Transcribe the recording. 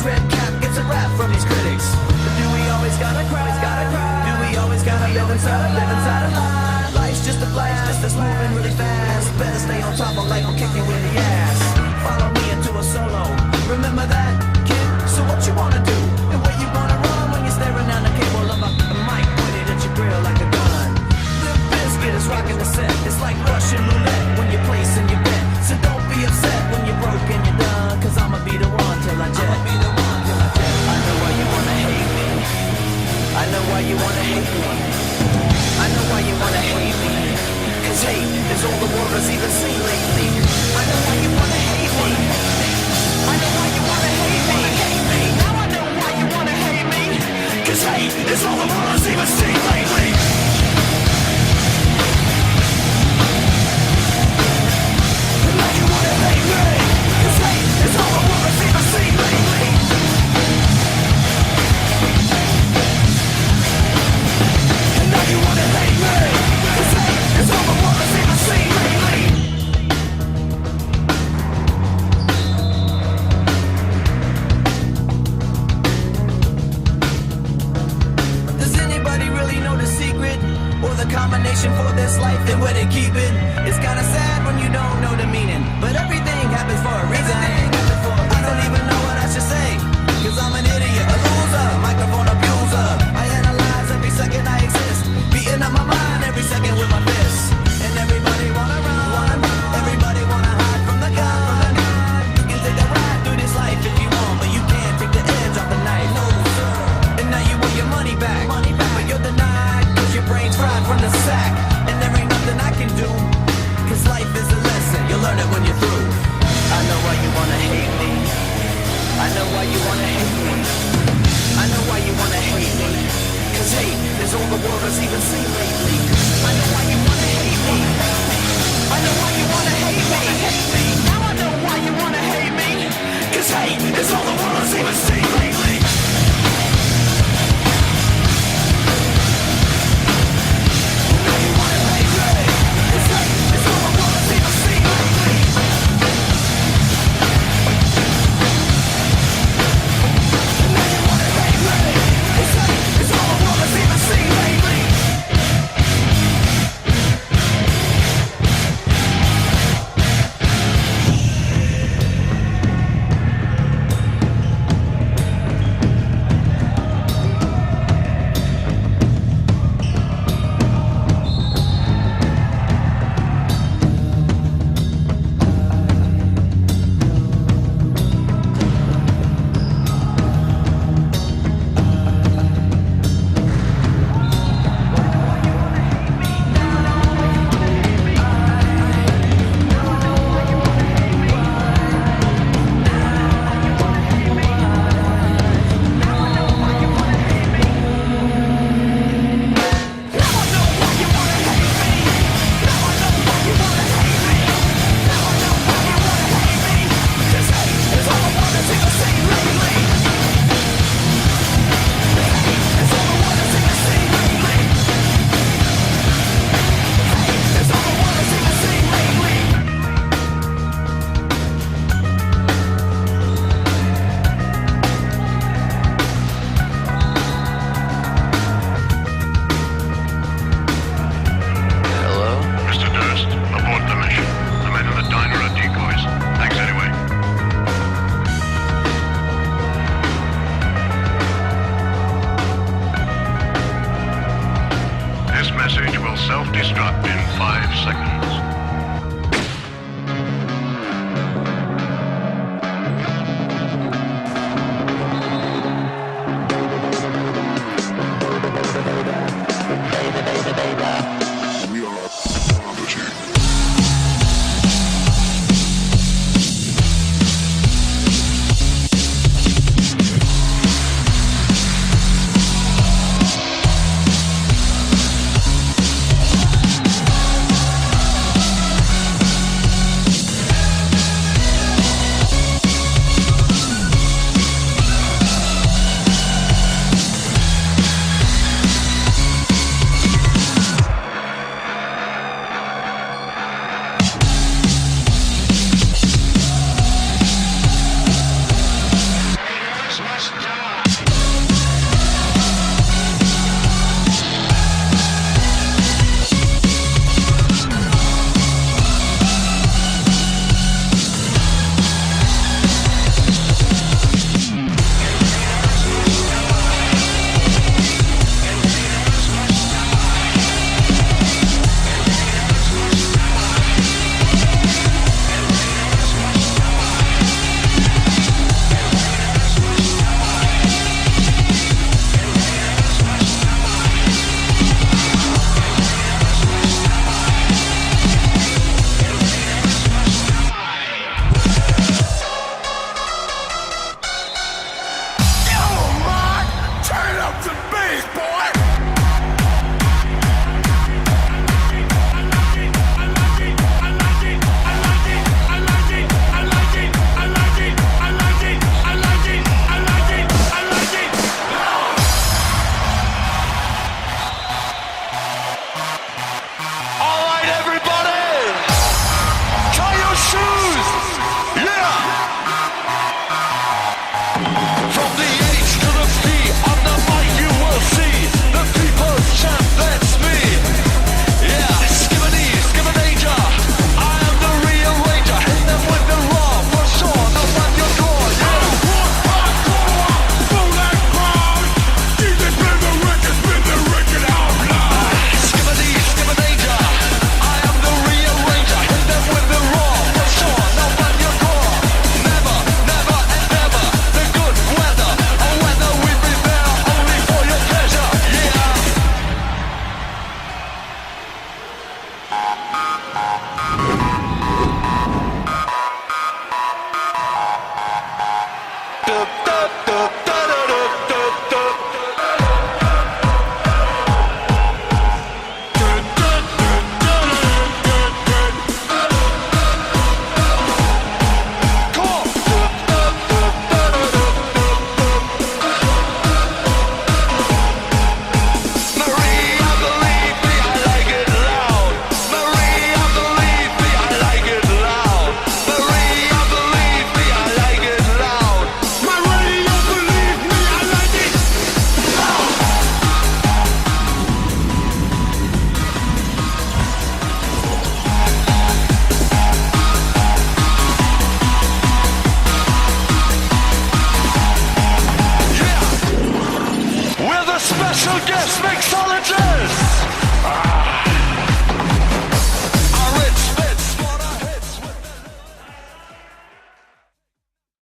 red cap gets a rap from these critics. But do we always gotta cry? Do we always gotta live inside a lie? Life's just a flash that's moving really fast. Better stay on top of life, I'm kicking with the ass. Follow me into a solo. Remember that, kid? So what you wanna do? And where you wanna run when you're staring down the cable of a mic pointed at your grill like a gun? Limp Bizkit is rocking the set. It's like Russian roulette when you're placing your bet. So don't be upset when you're broke and you're done, cause I'ma be the one till I jet. I know why you wanna hate me. I know why you wanna hate me. I know why you wanna hate me. Cause hate is all the world has even seen lately. I know why you wanna hate me. I know why you wanna hate me. Now I know why you wanna hate me. Cause hate is all the world has even seen lately. And now you wanna hate me. Cause hate is all the world has even seen lately. And now you wanna hate me. Cause hate is all the world has even seen lately. Does anybody really know the secret? Or the combination for this life and where they keep it? It's kinda sad when you don't know the meaning, but everything happens for a reason. I don't even know what I should say, cause I'm an idiot, a loser, microphone abuser. I analyze every second I exist, beating up my mind every second with my fists. And everybody wanna run, everybody wanna hide from the gun. You can take a ride through this life if you want, but you can't take the edge off the knife. No, sir. And now you want your money back, but you're denied, cause your brain's fried from the sack. And there ain't nothing I can do, cause life is a lesson, you'll learn it when you're through. I know why you wanna hate me. I know why you wanna hate me. I know why you wanna hate me. Cause hate is all the world has even seen lately. I know why you wanna hate me. I know why you wanna hate me. Now I know why you wanna hate me. Cause hate is all the world has even seen lately. Now you wanna hate me. Cause hate is all the world has even seen lately. Now you wanna hate me. Cause hate is all the world has even seen lately. Self-destruct in 5 seconds. da da da